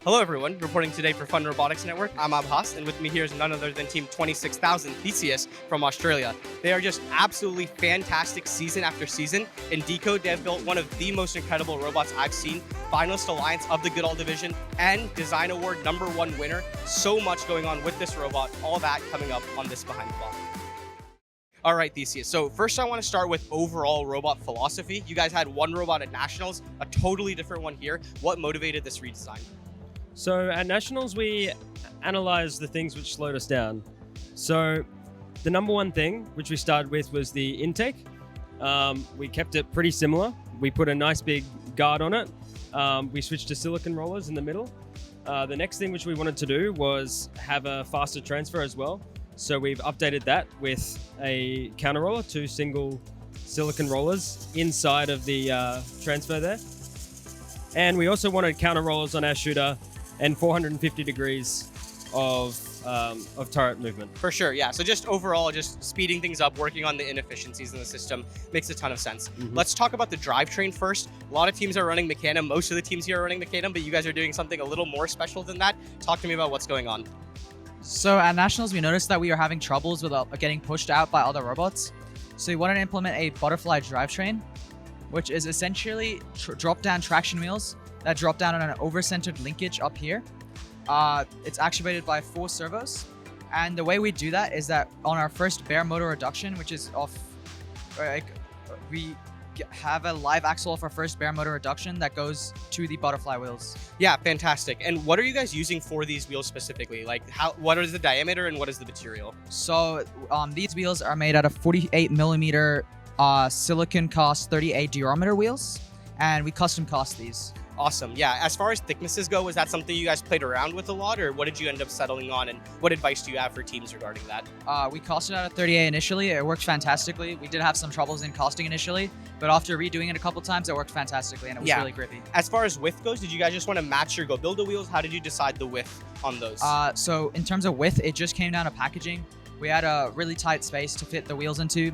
Hello everyone, reporting today for Fun Robotics Network. I'm Abhas, and with me here is none other than Team 26,000 Theseus from Australia. They are just absolutely fantastic season after season. In DECODE, they have built one of the most incredible robots I've seen, Finalist Alliance of the Goodall division, and Design Award #1 winner. So much going on with this robot, all that coming up on this Behind the Block. All right, Theseus. So first I want to start with overall robot philosophy. You guys had one robot at Nationals, a totally different one here. What motivated this redesign? So at Nationals, we analysed the things which slowed us down. So the number one thing which we started with was the intake. We kept it pretty similar. We put a nice big guard on it. We switched to silicon rollers in the middle. The next thing which we wanted to do was have a faster transfer as well. So we've updated that with a counter roller, 2 single silicon rollers inside of the transfer there. And we also wanted counter rollers on our shooter and 450 degrees of turret movement. For sure, yeah. So just overall, just speeding things up, working on the inefficiencies in the system makes a ton of sense. Let's talk about the drivetrain first. A lot of teams are running Mecanum. Most of the teams here are running Mecanum, but you guys are doing something a little more special than that. Talk to me about what's going on. So at Nationals, we noticed that we were having troubles with getting pushed out by other robots. So we wanted to implement a butterfly drivetrain, which is essentially drop-down traction wheels that drop down on an over-centered linkage up here. It's actuated by 4 servos. And the way we do that is that on our first bare motor reduction, which is off, we have a live axle of our first bare motor reduction that goes to the butterfly wheels. Yeah, fantastic. And what are you guys using for these wheels specifically? Like, what is the diameter and what is the material? So these wheels are made out of 48 millimeter silicon cast 38 durometer wheels, and we custom cast these. Awesome. Yeah, as far as thicknesses go, was that something you guys played around with a lot, or what did you end up settling on, and what advice do you have for teams regarding that? We cast it out at 38 initially. It worked fantastically. We did have some troubles in casting initially, but after redoing it a couple times, it worked fantastically, and it was really grippy. As far as width goes, did you guys just want to match your Goodall wheels? How did you decide the width on those? So in terms of width, it just came down to packaging. We had a really tight space to fit the wheels into,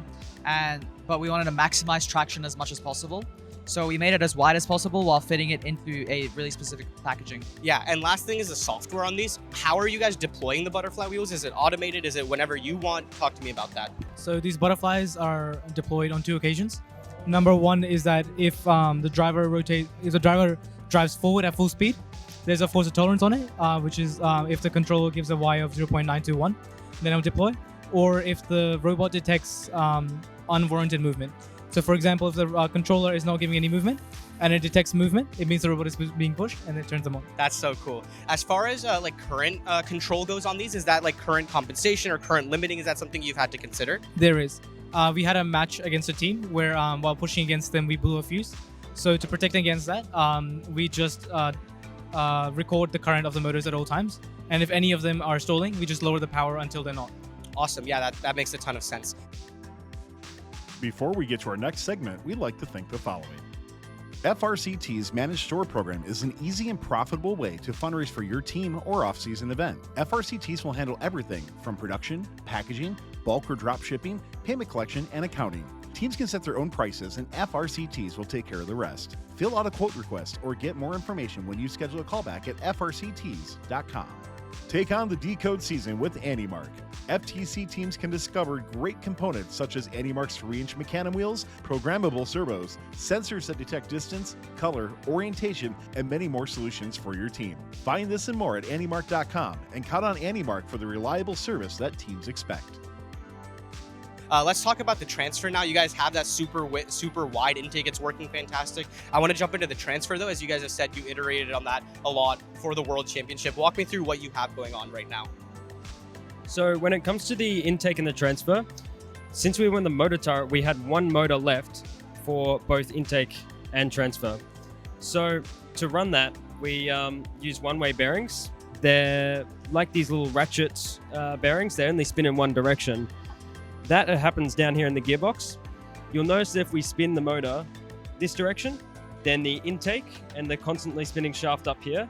but we wanted to maximize traction as much as possible. So we made it as wide as possible while fitting it into a really specific packaging. Yeah, and last thing is the software on these. How are you guys deploying the butterfly wheels? Is it automated? Is it whenever you want? Talk to me about that. So these butterflies are deployed on 2 occasions. Number one is that if the driver drives forward at full speed, there's a force of tolerance on it, which is if the controller gives a Y of 0.921, then it'll deploy. Or if the robot detects unwarranted movement. So for example, if the controller is not giving any movement and it detects movement, it means the robot is being pushed and it turns them on. That's so cool. As far as current control goes on these, is that like current compensation or current limiting? Is that something you've had to consider? There is. We had a match against a team where while pushing against them, we blew a fuse. So to protect against that, we just record the current of the motors at all times. And if any of them are stalling, we just lower the power until they're not. Awesome. Yeah, that makes a ton of sense. Before we get to our next segment, we'd like to thank the following. FRCT's Managed Store Program is an easy and profitable way to fundraise for your team or off-season event. FRCTs will handle everything from production, packaging, bulk or drop shipping, payment collection, and accounting. Teams can set their own prices, and FRCTs will take care of the rest. Fill out a quote request or get more information when you schedule a callback at frcts.com. Take on the DECODE season with AndyMark. FTC teams can discover great components such as AndyMark's 3-inch Mecanum wheels, programmable servos, sensors that detect distance, color, orientation, and many more solutions for your team. Find this and more at AndyMark.com and count on AndyMark for the reliable service that teams expect. Let's talk about the transfer now. You guys have that super wide intake. It's working fantastic. I want to jump into the transfer though. As you guys have said, you iterated on that a lot for the World Championship. Walk me through what you have going on right now. So when it comes to the intake and the transfer, since we won the motor turret, we had 1 motor left for both intake and transfer. So to run that, we use one-way bearings. They're like these little ratchet bearings. They only spin in one direction. That happens down here in the gearbox. You'll notice that if we spin the motor this direction, then the intake and the constantly spinning shaft up here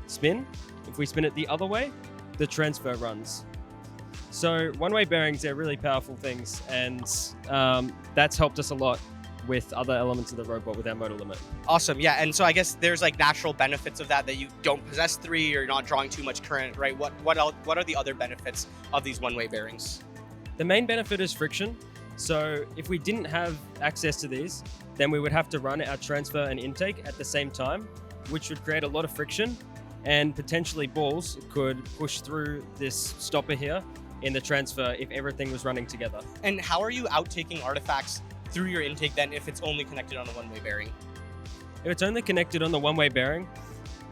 spin. If we spin it the other way, the transfer runs. So one-way bearings, they're really powerful things, and that's helped us a lot with other elements of the robot with our motor limit. Awesome. Yeah. And so I guess there's like natural benefits of that you don't possess 3, or you're not drawing too much current, right? What are the other benefits of these one-way bearings? The main benefit is friction. So if we didn't have access to these, then we would have to run our transfer and intake at the same time, which would create a lot of friction, and potentially balls could push through this stopper here in the transfer if everything was running together. And how are you outtaking artifacts through your intake then if it's only connected on a one-way bearing? If it's only connected on the one-way bearing,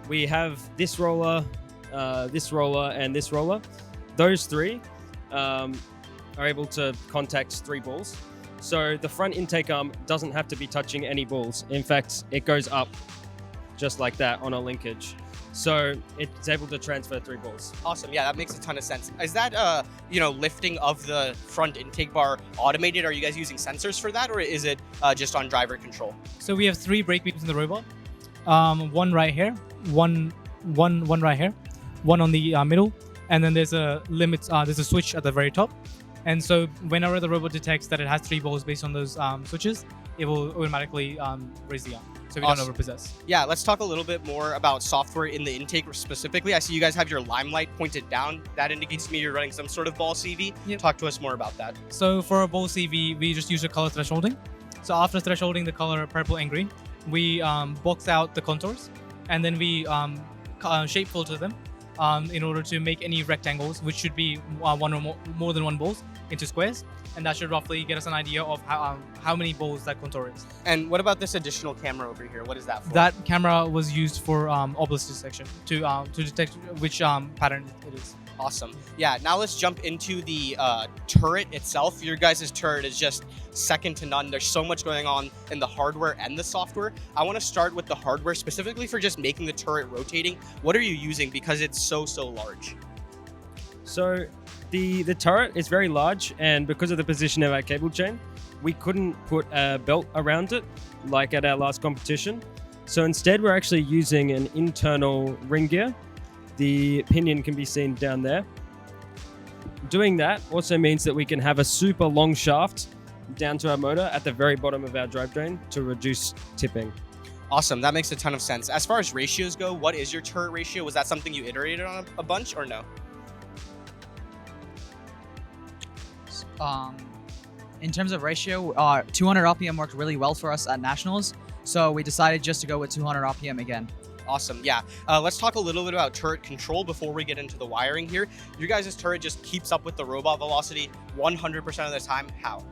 we have this roller, and this roller. Those 3 are able to contact 3 balls. So the front intake arm doesn't have to be touching any balls. In fact, it goes up just like that on a linkage. So it's able to transfer 3 balls. Awesome. Yeah, that makes a ton of sense. Is that, lifting of the front intake bar automated? Are you guys using sensors for that, or is it just on driver control? So we have 3 brake beams in the robot. One right here, one right here, one on the middle, and then there's a there's a switch at the very top. And so whenever the robot detects that it has 3 balls based on those switches, it will automatically raise the arm, so we Awesome. don't overpossess. Yeah, let's talk a little bit more about software in the intake specifically. I see you guys have your limelight pointed down. That indicates to me you're running some sort of ball CV. Yep. Talk to us more about that. So for a ball CV, we just use a color thresholding. So after thresholding the color purple and green, we box out the contours, and then we shape filter them in order to make any rectangles, which should be one or more than 1 balls, into squares, and that should roughly get us an idea of how many balls that contour is. And what about this additional camera over here? What is that for? That camera was used for obelisk detection to detect which pattern it is. Awesome. Yeah, now let's jump into the turret itself. Your guys' turret is just second to none. There's so much going on in the hardware and the software. I want to start with the hardware, specifically for just making the turret rotating. What are you using? Because it's so large. So the turret is very large, and because of the position of our cable chain, we couldn't put a belt around it like at our last competition. So instead, we're actually using an internal ring gear. The pinion can be seen down there. Doing that also means that we can have a super long shaft down to our motor at the very bottom of our drivetrain to reduce tipping. Awesome. That makes a ton of sense. As far as ratios go, what is your turret ratio? Was that something you iterated on a bunch or no? In terms of ratio, 200 RPM worked really well for us at Nationals, so we decided just to go with 200 RPM again. Awesome. Yeah. Let's talk a little bit about turret control before we get into the wiring here. Your guys' turret just keeps up with the robot velocity 100% of the time. How?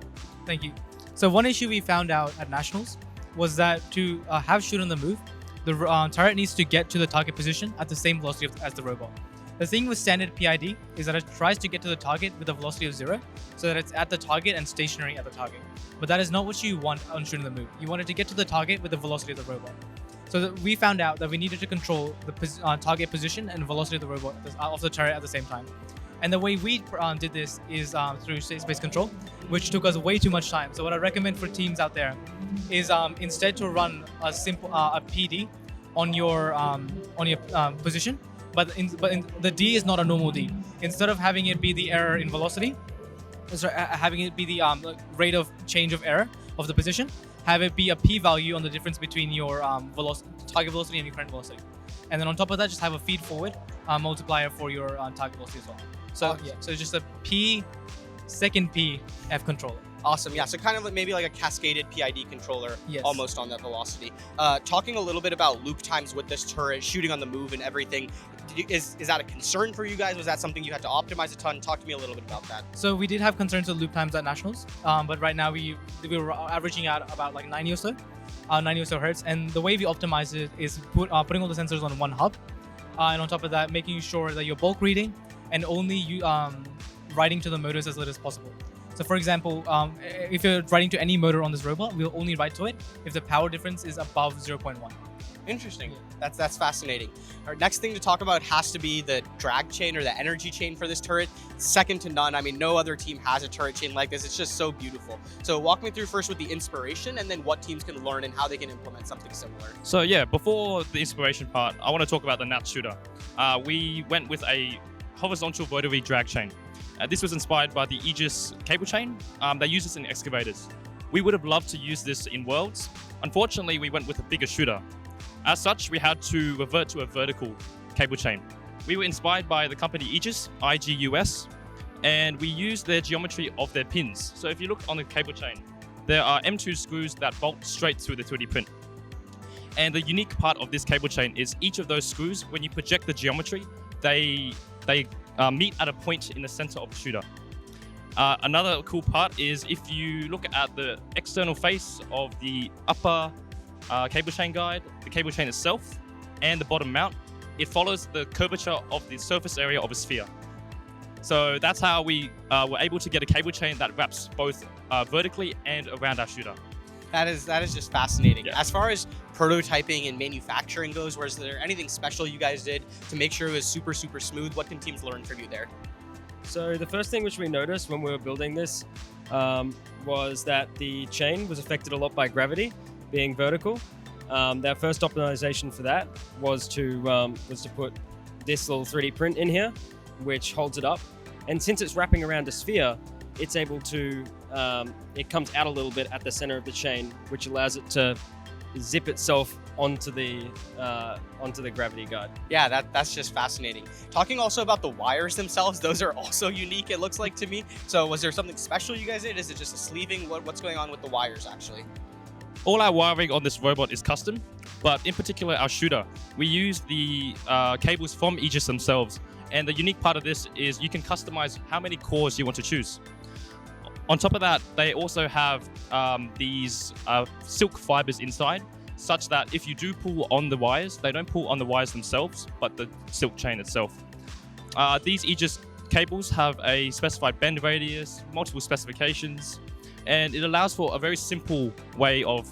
Thank you. So one issue we found out at Nationals was that to have shoot on the move, the turret needs to get to the target position at the same velocity as the robot. The thing with standard PID is that it tries to get to the target with a velocity of 0, so that it's at the target and stationary at the target. But that is not what you want on shooting the move. You want it to get to the target with the velocity of the robot. So we found out that we needed to control the target position and velocity of the robot of the turret at the same time. And the way we did this is through state-space control, which took us way too much time. So what I recommend for teams out there is instead to run a simple a PD on your position, but the D is not a normal D. Instead of having it be the error in velocity, having it be the rate of change of error of the position, have it be a p-value on the difference between your target velocity and your current velocity. And then on top of that, just have a feed forward multiplier for your target velocity as well. So yeah, so it's just a p, second p, F controller. Awesome. Yeah. So kind of maybe like a cascaded PID controller, Yes. almost on that velocity. Talking a little bit about loop times with this turret, shooting on the move and everything. Is that a concern for you guys? Was that something you had to optimize a ton? Talk to me a little bit about that. So we did have concerns with loop times at Nationals, but right now we were averaging out about like 90 or so hertz. And the way we optimize it is putting all the sensors on one hub, and on top of that, making sure that you're bulk reading and only writing to the motors as little as possible. So for example, if you're writing to any motor on this robot, we'll only write to it if the power difference is above 0.1. Interesting. That's fascinating. Our next thing to talk about has to be the drag chain or the energy chain for this turret. Second to none. I mean, no other team has a turret chain like this. It's just so beautiful. So walk me through first with the inspiration and then what teams can learn and how they can implement something similar. So yeah, before the inspiration part, I want to talk about the nut shooter. We went with a horizontal rotary drag chain. This was inspired by the Aegis cable chain. They use this in excavators. We would have loved to use this in Worlds. Unfortunately, we went with a bigger shooter. As such, we had to revert to a vertical cable chain. We were inspired by the company Aegis, IGUS, and we used their geometry of their pins. So if you look on the cable chain, there are M2 screws that bolt straight through the 3D print. And the unique part of this cable chain is each of those screws, when you project the geometry, they meet at a point in the center of the shooter. Another cool part is if you look at the external face of the upper cable chain guide, the cable chain itself, and the bottom mount, it follows the curvature of the surface area of a sphere. So that's how we were able to get a cable chain that wraps both vertically and around our shooter. That is just fascinating. Yeah. As far as prototyping and manufacturing goes, was there anything special you guys did to make sure it was super smooth? What can teams learn from you there? So the first thing which we noticed when we were building this was that the chain was affected a lot by gravity, being vertical. Our first optimization for that was to put this little 3D print in here, which holds it up. And since it's wrapping around a sphere, it's able to, it comes out a little bit at the center of the chain, which allows it to zip itself onto the gravity guide. Yeah, that's just fascinating. Talking also about the wires themselves, those are also unique, it looks like to me. So was there something special you guys did? Is it just a sleeving? What's going on with the wires actually? All our wiring on this robot is custom, but in particular our shooter. We use the cables from Aegis themselves, and the unique part of this is you can customize how many cores you want to choose. On top of that, they also have these silk fibers inside, such that if you do pull on the wires, they don't pull on the wires themselves, but the silk chain itself. These Aegis cables have a specified bend radius, multiple specifications, and it allows for a very simple way of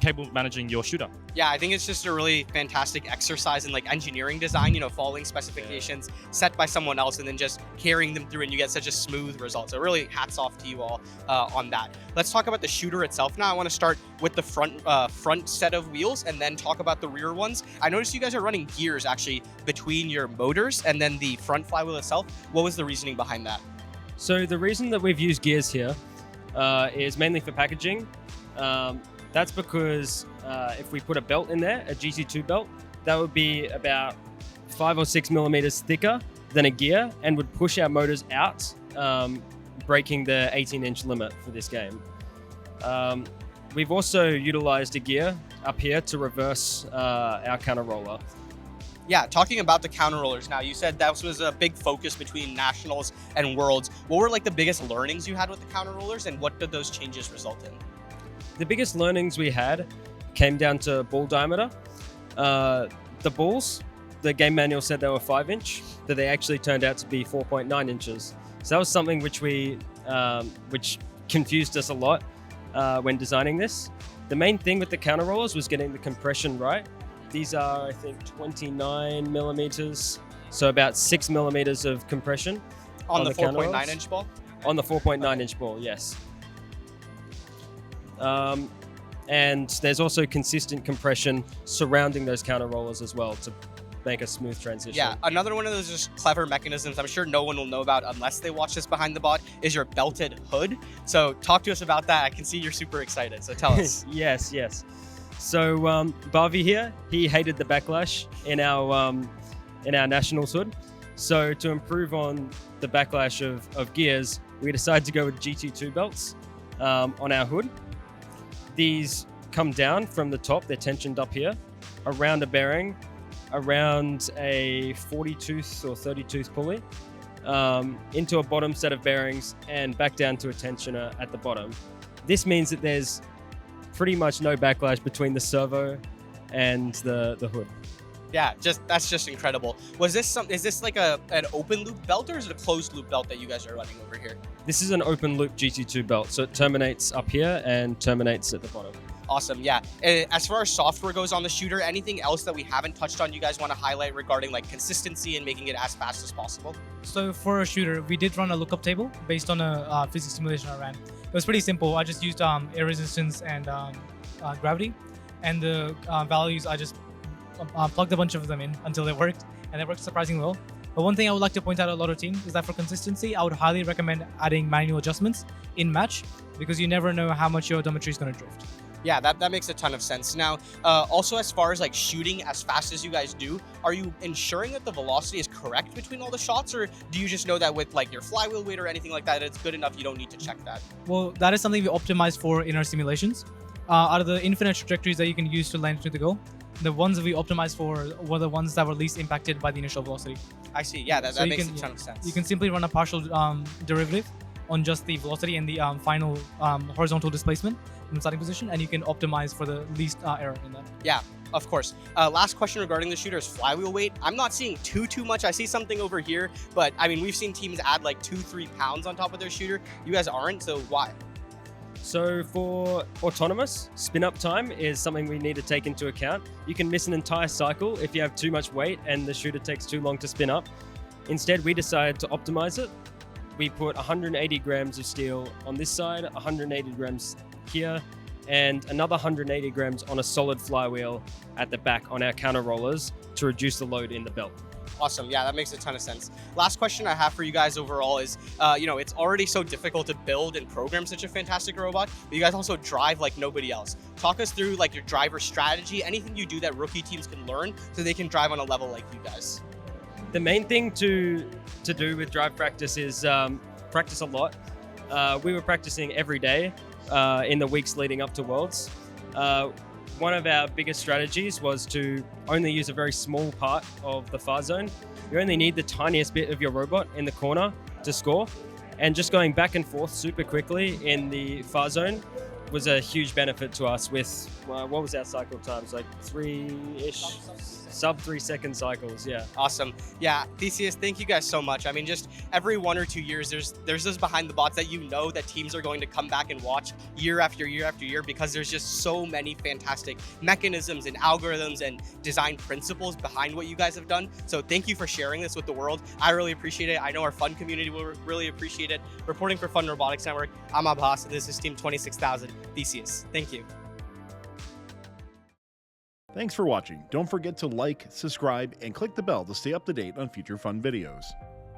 cable managing your shooter. Yeah, I think it's just a really fantastic exercise in like engineering design, following specifications set by someone else and then just carrying them through, and you get such a smooth result. So really hats off to you all on that. Let's talk about the shooter itself now. I want to start with the front set of wheels and then talk about the rear ones. I noticed you guys are running gears actually between your motors and then the front flywheel itself. What was the reasoning behind that? So the reason that we've used gears here is mainly for packaging. That's because if we put a belt in there, a GT2 belt, that would be about 5 or 6 millimeters thicker than a gear and would push our motors out, breaking the 18-inch limit for this game. We've also utilized a gear up here to reverse our counter roller. Yeah, talking about the counter rollers now, you said that was a big focus between Nationals and Worlds. What were like the biggest learnings you had with the counter rollers, and what did those changes result in? The biggest learnings we had came down to ball diameter. The balls, the game manual said they were 5-inch, but they actually turned out to be 4.9 inches. So that was something which which confused us a lot when designing this. The main thing with the counter rollers was getting the compression right. These are, I think, 29 millimeters, so about 6 millimeters of compression on the counter rollers. 4.9-inch ball? On the 4.9-inch ball, yes. And there's also consistent compression surrounding those counter rollers as well to make a smooth transition. Yeah, another one of those just clever mechanisms I'm sure no one will know about unless they watch this behind the bot is your belted hood. So talk to us about that. I can see you're super excited, so tell us. Yes. So Bavi here, he hated the backlash in our Nationals hood. So to improve on the backlash of gears, we decided to go with GT2 belts on our hood. These come down from the top, they're tensioned up here, around a bearing, around a 40-tooth or 30-tooth pulley, into a bottom set of bearings, and back down to a tensioner at the bottom. This means that there's pretty much no backlash between the servo and the hood. Yeah, that's just incredible. Is this like an open loop belt, or is it a closed loop belt that you guys are running over here? This is an open loop GT2 belt, so it terminates up here and terminates at the bottom. Awesome, yeah. As far as software goes on the shooter, anything else that we haven't touched on you guys want to highlight regarding like consistency and making it as fast as possible? So for a shooter, we did run a lookup table based on a physics simulation I ran. It was pretty simple. I just used air resistance and gravity, and the values I just plugged a bunch of them in until they worked, and they worked surprisingly well. But one thing I would like to point out to a lot of teams is that for consistency, I would highly recommend adding manual adjustments in match, because you never know how much your odometry is going to drift. Yeah, that makes a ton of sense. Now, also as far as like shooting as fast as you guys do, are you ensuring that the velocity is correct between all the shots, or do you just know that with like your flywheel weight or anything like that, it's good enough, you don't need to check that? Well, that is something we optimize for in our simulations. Out of the infinite trajectories that you can use to land to the goal, the ones that we optimized for were the ones that were least impacted by the initial velocity. I see. Yeah, that So you makes can- a ton of sense. You can simply run a partial derivative on just the velocity and the final horizontal displacement in the starting position, and you can optimize for the least error in that. Yeah, of course. Last question regarding the shooter's flywheel weight. I'm not seeing too much. I see something over here, but I mean, we've seen teams add like 2-3 pounds on top of their shooter. You guys aren't, so why? So for autonomous, spin-up time is something we need to take into account. You can miss an entire cycle if you have too much weight and the shooter takes too long to spin up. Instead, we decided to optimize it. We put 180 grams of steel on this side, 180 grams here, and another 180 grams on a solid flywheel at the back on our counter rollers to reduce the load in the belt. Awesome. Yeah, that makes a ton of sense. Last question I have for you guys overall is, it's already so difficult to build and program such a fantastic robot, but you guys also drive like nobody else. Talk us through like your driver strategy, anything you do that rookie teams can learn so they can drive on a level like you guys. The main thing to do with drive practice is practice a lot. We were practicing every day in the weeks leading up to Worlds. One of our biggest strategies was to only use a very small part of the far zone. You only need the tiniest bit of your robot in the corner to score. And just going back and forth super quickly in the far zone was a huge benefit to us with, what was our cycle times? Like 3-ish, sub 3 second cycles, yeah. Awesome. Yeah, Theseus, thank you guys so much. I mean, just every 1 or 2 years, there's this behind the bots that you know that teams are going to come back and watch year after year after year, because there's just so many fantastic mechanisms and algorithms and design principles behind what you guys have done. So thank you for sharing this with the world. I really appreciate it. I know our fun community will really appreciate it. Reporting for Fun Robotics Network, I'm Abhas, and this is Team 26,000 Theseus. Thank you. Thanks for watching. Don't forget to like, subscribe, and click the bell to stay up to date on future fun videos.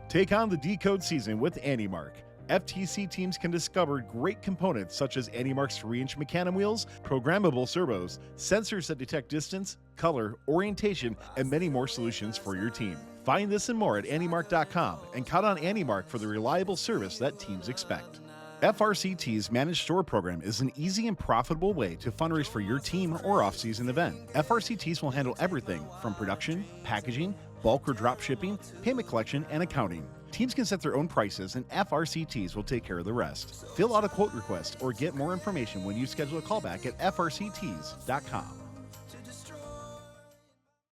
Take on the Decode season with AndyMark. FTC teams can discover great components such as AndyMark's 3-inch mecanum wheels, programmable servos, sensors that detect distance, color, orientation, and many more solutions for your team. Find this and more at andymark.com and count on AndyMark for the reliable service that teams expect. FRCT's Managed Store program is an easy and profitable way to fundraise for your team or off-season event. FRCTs will handle everything from production, packaging, bulk or drop shipping, payment collection, and accounting. Teams can set their own prices, and FRCTs will take care of the rest. Fill out a quote request or get more information when you schedule a callback at frcts.com.